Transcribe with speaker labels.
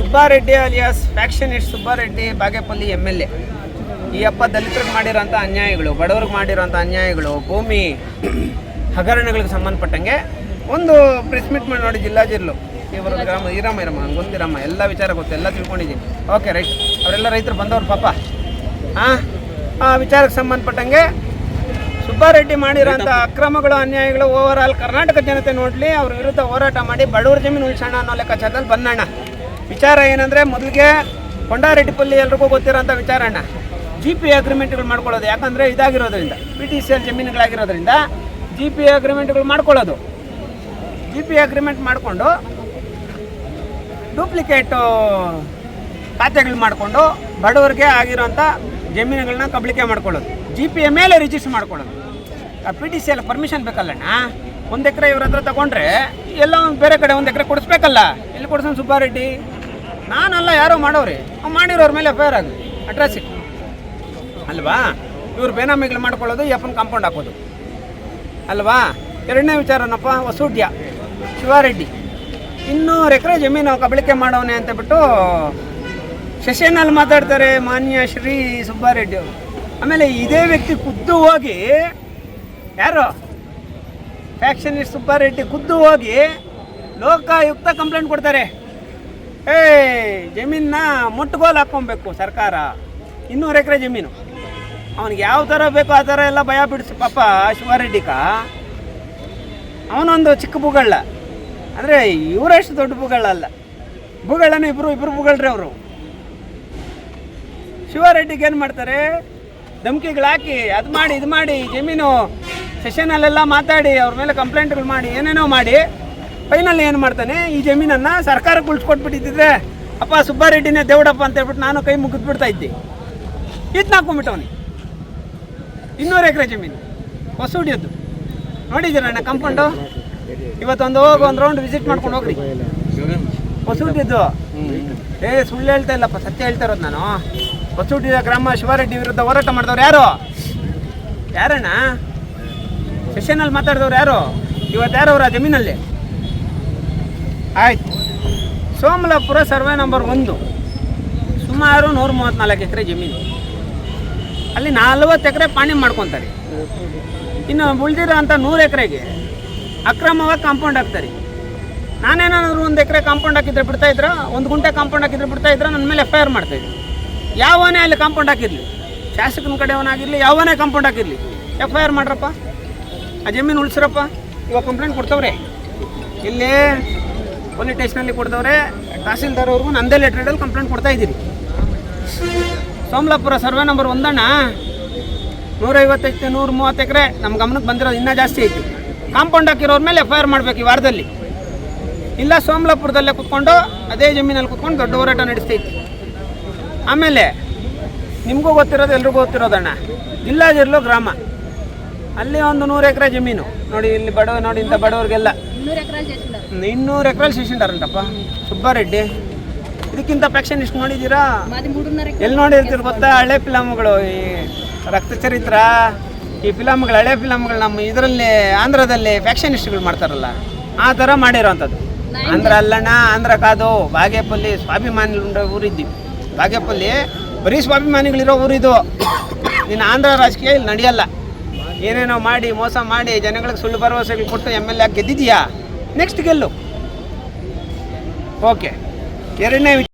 Speaker 1: Subbareddy alias factionist Subbareddy Bagepalli MLA. ಈ ಅಪ್ಪ ದಲಿತರಿಗೆ ಮಾಡಿರೋಂಥ ಅನ್ಯಾಯಗಳು, ಬಡವ್ರಿಗೆ ಮಾಡಿರೋಂಥ ಅನ್ಯಾಯಗಳು, ಭೂಮಿ ಹಗರಣಗಳಿಗೆ ಸಂಬಂಧಪಟ್ಟಂಗೆ ಒಂದು ಪ್ರೆಸ್ ಮೀಟ್ ಮಾಡಿ ನೋಡಿ. ಜಿಲ್ಲಾಜಿರ್ಲು ಇವರು ಗ್ರಾಮ ಈರಮ್ಮ ಗೊತ್ತಿರಮ್ಮ, ಎಲ್ಲ ವಿಚಾರ ಗೊತ್ತು, ಎಲ್ಲ ತಿಳ್ಕೊಂಡಿದ್ದೀನಿ. ಓಕೆ ರೈಟ್, ಅವರೆಲ್ಲ ರೈತರು ಬಂದವ್ರು ಪಾಪ. ಆ ವಿಚಾರಕ್ಕೆ ಸಂಬಂಧಪಟ್ಟಂಗೆ ಸುಬ್ಬಾರೆಡ್ಡಿ ಮಾಡಿರೋಂಥ ಅಕ್ರಮಗಳು, ಅನ್ಯಾಯಗಳು ಓವರ್ ಆಲ್ ಕರ್ನಾಟಕ ಜನತೆ ನೋಡಲಿ, ಅವ್ರ ವಿರುದ್ಧ ಹೋರಾಟ ಮಾಡಿ ಬಡವ್ರ ಜಮೀನು ಉಳಿಸೋಣ ಅನ್ನೋ ಲೆಕ್ಕಾಚಾರದಲ್ಲಿ ಬಂದಣ್ಣ. ವಿಚಾರ ಏನಂದರೆ, ಮೊದಲಿಗೆ ಕೊಂಡಾರೆಡ್ಡಿಪಲ್ಲಿ ಎಲ್ರಿಗೂ ಗೊತ್ತಿರೋಂಥ ವಿಚಾರಣ್ಣ, GP ಅಗ್ರಿಮೆಂಟ್ಗಳು ಮಾಡ್ಕೊಳ್ಳೋದು. ಯಾಕಂದರೆ ಇದಾಗಿರೋದ್ರಿಂದ, PTCL ಜಮೀನುಗಳಾಗಿರೋದ್ರಿಂದ GP ಅಗ್ರಿಮೆಂಟ್ಗಳು ಮಾಡ್ಕೊಳ್ಳೋದು. GP ಅಗ್ರಿಮೆಂಟ್ ಮಾಡಿಕೊಂಡು ಡೂಪ್ಲಿಕೇಟು ಖಾತೆಗಳು ಮಾಡಿಕೊಂಡು ಬಡವರಿಗೆ ಆಗಿರೋಂಥ ಜಮೀನುಗಳನ್ನ ಕಬಳಿಕೆ ಮಾಡ್ಕೊಳ್ಳೋದು, GPಯ ಮೇಲೆ ರಿಜಿಸ್ಟರ್ ಮಾಡ್ಕೊಳ್ಳೋದು. PTCL permission ಬೇಕಲ್ಲಣ್ಣ. 1 ಎಕರೆ ಇವ್ರ ಹತ್ರ ತಗೊಂಡ್ರೆ ಎಲ್ಲ ಬೇರೆ ಕಡೆ 1 ಎಕರೆ ಕೊಡಿಸ್ಬೇಕಲ್ಲ. ಎಲ್ಲಿ ಕೊಡಿಸೋಣ ಸುಬ್ಬಾರೆಡ್ಡಿ? ನಾನಲ್ಲ, ಯಾರೋ ಮಾಡೋರಿ, ಮಾಡಿರೋರ ಮೇಲೆ FIR ಆಗಲಿ, ಅಟ್ರಾಸಿಟಿ ಅಲ್ವಾ? ಇವ್ರು ಬೇನಾಮಿಗಳು ಮಾಡ್ಕೊಳ್ಳೋದು, ಯಪ್ಪನ ಕಾಂಪೌಂಡ್ ಹಾಕೋದು ಅಲ್ವಾ? ಎರಡನೇ ವಿಚಾರನಪ್ಪ, ಹೊಸೂಡ್ಯ ಶಿವಾರೆಡ್ಡಿ 200 ಎಕರೆ ಜಮೀನು ಕಬಳಿಕೆ ಮಾಡೋನೆ ಅಂತ ಬಿಟ್ಟು ಸೆಷನಲ್ಲಿ ಮಾತಾಡ್ತಾರೆ ಮಾನ್ಯ ಶ್ರೀ ಸುಬ್ಬಾರೆಡ್ಡಿ ಅವರು. ಆಮೇಲೆ ಇದೇ ವ್ಯಕ್ತಿ ಖುದ್ದು ಹೋಗಿ, ಯಾರು ಫ್ಯಾಕ್ಷನಿಸ್ಟ್ ಸುಬ್ಬಾರೆಡ್ಡಿ ಖುದ್ದು ಹೋಗಿ ಲೋಕಾಯುಕ್ತ ಕಂಪ್ಲೇಂಟ್ ಕೊಡ್ತಾರೆ. ಜಮೀನನ್ನ ಮುಟ್ಟುಗೋಲು ಹಾಕ್ಕೊಬೇಕು ಸರ್ಕಾರ. 200 ಎಕರೆ ಜಮೀನು ಅವನಿಗೆ ಯಾವ ಥರ ಬೇಕೋ ಆ ಥರ ಎಲ್ಲ ಭಯ ಬಿಡಿಸಿ ಪಾಪ ಶಿವಾರೆಡ್ಡಿಕ. ಅವನೊಂದು ಚಿಕ್ಕ ಭೂಗಳ್ಳ, ಅಂದರೆ ಇವರಷ್ಟು ದೊಡ್ಡ ಭೂಗಳ್ಳ ಅಲ್ಲ, ಭೂಗಳ್ಳನ ಇಬ್ಬರು ಭೂಗಳ್ರಿ ಅವರು. ಶಿವಾರೆಡ್ಡಿಗೆ ಏನು ಮಾಡ್ತಾರೆ, ಧಮಕಿಗಳು ಹಾಕಿ ಅದು ಮಾಡಿ ಇದು ಮಾಡಿ ಜಮೀನು ಸೆಷನಲ್ಲೆಲ್ಲ ಮಾತಾಡಿ ಅವ್ರ ಮೇಲೆ ಕಂಪ್ಲೇಂಟ್ಗಳು ಮಾಡಿ ಏನೇನೋ ಮಾಡಿ ಫೈನಲ್ ಏನು ಮಾಡ್ತಾನೆ, ಈ ಜಮೀನನ್ನು ಸರ್ಕಾರಕ್ಕೆ ಉಳಿಸ್ಕೊಟ್ಬಿಟ್ಟಿದ್ದಿದ್ರೆ ಅಪ್ಪ ಸುಬ್ಬಾರೆಡ್ಡಿನೇ ದೇವಡಪ್ಪ ಅಂತ ಹೇಳ್ಬಿಟ್ಟು ನಾನು ಕೈ ಮುಗಿದ್ಬಿಡ್ತಾ ಇದ್ದೆ. ಇದು ಹಾಕೊಂಬಿಟ್ಟವನಿ 200 ಎಕರೆ ಜಮೀನು ಹೊಸೂಡಿಯದ್ದು. ನೋಡಿದ್ದೀರಣ್ಣ ಕಂಪೌಂಡು? ಇವತ್ತೊಂದು ಒಂದು ರೌಂಡ್ ವಿಸಿಟ್ ಮಾಡ್ಕೊಂಡು ಹೋಗ್ರಿ. ಹೊಸೂಡಿದ್ದು ಸುಳ್ಳು ಹೇಳ್ತಾ ಇಲ್ಲಪ್ಪ, ಸತ್ಯ ಹೇಳ್ತಾ ಇರೋದು ನಾನು. ಹೊಸೂಡಿದ ಗ್ರಾಮ ಶಿವಾರೆಡ್ಡಿ ವಿರುದ್ಧ ಹೋರಾಟ ಮಾಡಿದವ್ರು ಯಾರಣ್ಣ? ಸೆಷನಲ್ಲಿ ಮಾತಾಡಿದವ್ರು ಯಾರು? ಇವತ್ತು ಯಾರು ಅವರ ಜಮೀನಲ್ಲಿ? ಆಯ್ತು. ಸೋಮಲಾಪುರ ಸರ್ವೆ ನಂಬರ್ 1 ಸುಮಾರು 134 ಎಕರೆ ಜಮೀನು. ಅಲ್ಲಿ 40 ಎಕರೆ ಪಾಣಿ ಮಾಡ್ಕೊತಾರೆ. ಇನ್ನು ಉಳಿದಿರೋ ಅಂಥ 100 ಎಕರೆಗೆ ಅಕ್ರಮವಾಗಿ ಕಾಂಪೌಂಡ್ ಹಾಕ್ತಾರೆ. ನಾನೇನಾದ್ರು 1 ಎಕರೆ ಕಾಂಪೌಂಡ್ ಹಾಕಿದ್ರೆ ಬಿಡ್ತಾಯಿದ್ರ, 1 ಗುಂಟೆ ಕಾಂಪೌಂಡ್ ಹಾಕಿದ್ರೆ ಬಿಡ್ತಾಯಿದ್ರ, ನನ್ನ ಮೇಲೆ FIR ಮಾಡ್ತಾಯಿದ್ರು. ಯಾವನೇ ಅಲ್ಲಿ ಕಾಂಪೌಂಡ್ ಹಾಕಿರಲಿ, ಶಾಸಕನ ಕಡೆಯವನಾಗಿರಲಿ, ಯಾವನೇ ಕಾಂಪೌಂಡ್ ಹಾಕಿರಲಿ, FIR ಮಾಡ್ರಪ್ಪ, ಆ ಜಮೀನು ಉಳಿಸ್ರಪ್ಪ. ಇವಾಗ ಕಂಪ್ಲೇಂಟ್ ಕೊಡ್ತವ್ರೆ, ಇಲ್ಲಿ ಪೊಲೀಸ್ ಸ್ಟೇಷನಲ್ಲಿ ಕೊಡ್ತವ್ರೆ. ತಹಸೀಲ್ದಾರ್ ಅವ್ರಿಗೂ ನಂದೇ ಲೆಟ್ರೇಡಲ್ಲಿ ಕಂಪ್ಲೇಂಟ್ ಕೊಡ್ತಾ ಇದ್ದೀರಿ. ಸೋಮಲಾಪುರ ಸರ್ವೆ ನಂಬರ್ 1 ಅಣ್ಣ, 150 130 ಎಕರೆ ನಮ್ಮ ಗಮನಕ್ಕೆ ಬಂದಿರೋದು ಇನ್ನೂ ಜಾಸ್ತಿ ಐತಿ. ಕಾಂಪೌಂಡ್ ಹಾಕಿರೋರ ಮೇಲೆ FIR ಮಾಡಬೇಕು ಈ ವಾರದಲ್ಲಿ. ಇಲ್ಲ ಸೋಮಲಾಪುರದಲ್ಲೇ ಕೂತ್ಕೊಂಡು ಅದೇ ಜಮೀನಲ್ಲಿ ಕೂತ್ಕೊಂಡು ದೊಡ್ಡ ಹೋರಾಟ ನಡೆಸ್ತೈತಿ. ಆಮೇಲೆ ನಿಮಗೂ ಗೊತ್ತಿರೋದು, ಎಲ್ರಿಗೂ ಗೊತ್ತಿರೋದಣ್ಣ, ಜಿಲ್ಲಾಜಿರ್ಲು ಗ್ರಾಮ, ಅಲ್ಲಿ ಒಂದು 100 ಎಕರೆ ಜಮೀನು ನೋಡಿ. ಇಲ್ಲಿ ಬಡವ ನೋಡಿ, ಇಂಥ ಬಡವ್ರಿಗೆಲ್ಲ 200 ಎಕರೆ ಸೆಷನ್ದಾರಂಟಪ್ಪ ಸುಬ್ಬಾರೆಡ್ಡಿ. ಇದಕ್ಕಿಂತ ಫ್ಯಾಕ್ಷನಿಸ್ಟ್ ನೋಡಿದ್ದೀರಾ? ಎಲ್ಲಿ ನೋಡಿರ್ತೀರಿ ಗೊತ್ತಾ? ಹಳೆ ಫಿಲಮ್ಗಳು, ಈ ರಕ್ತಚರಿತ್ರ, ಈ ಫಿಲಮ್ಗಳು, ಹಳೆ ಫಿಲಮ್ಗಳು ನಮ್ಮ ಇದರಲ್ಲಿ ಆಂಧ್ರದಲ್ಲಿ ಫ್ಯಾಕ್ಷನಿಸ್ಟ್ಗಳು ಮಾಡ್ತಾರಲ್ಲ, ಆ ಥರ ಮಾಡಿರೋವಂಥದ್ದು. ಆಂಧ್ರ ಅಲ್ಲಣ್ಣ, ಆಂಧ್ರ ಕಾದು, ಬಾಗೇಪಲ್ಲಿ ಸ್ವಾಭಿಮಾನಿ ಊರಿದ್ದೀವಿ. ಬಾಗೇಪಲ್ಲಿ ಬರೀ ಸ್ವಾಭಿಮಾನಿಗಳಿರೋ ಊರಿದು. ನೀನು ಆಂಧ್ರ ರಾಜಕೀಯ ಇಲ್ಲಿ ನಡೆಯಲ್ಲ. ಏನೇನೋ ಮಾಡಿ ಮೋಸ ಮಾಡಿ ಜನಗಳಿಗೆ ಸುಳ್ಳು ಭರವಸೆಗಳು ಕೊಟ್ಟು MLA ಗೆದ್ದಿದೆಯಾ, ನೆಕ್ಸ್ಟ್ ಗೆಲ್ಲು. ಓಕೆ. ಎರಡನೇ